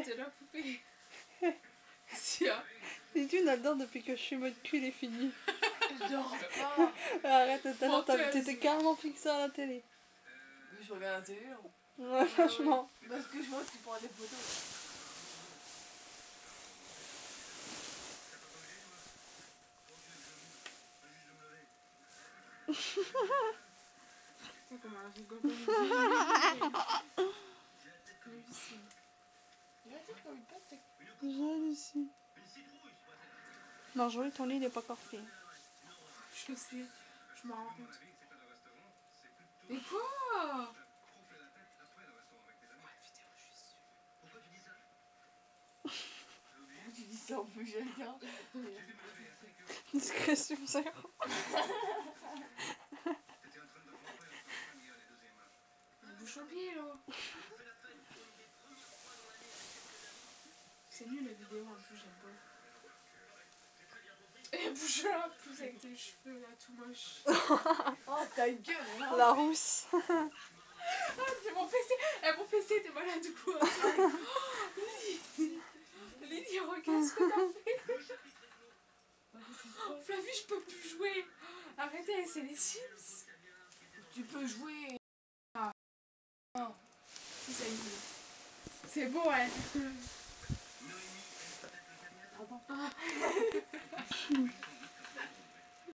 de la poupée. Si, hein. Et tu n'adores depuis que je suis mode cul, il est fini. Je dors pas. Arrête, tout à l'heure, Menteuse. t'étais carrément fixé à la télé. Mais je regarde la télé. Hein. Ouais, franchement. Parce que je vois que tu prends des photos. Putain, comment elle rigole. J'hallucine. Non, joli, ton lit, il est pas encore fait. Je sais, je m'en rends compte. Mais quoi? Tu dis ça en plus, j'aime bien. Discrétion zéro. Elle bouche au pied là. C'est nul la vidéo en plus, j'aime pas. Et elle bouge là en plus avec tes cheveux là tout moche. Oh ta gueule hein. La rousse. Ah, c'est mon PC. Eh, mon PC, t'es malade ou quoi? Oh, Lydie, regarde ce que t'as fait. Oh, Flavie, je peux plus jouer. Arrêtez, c'est les Sims. Tu peux jouer. Si, ça y est. C'est beau, ouais. Attends.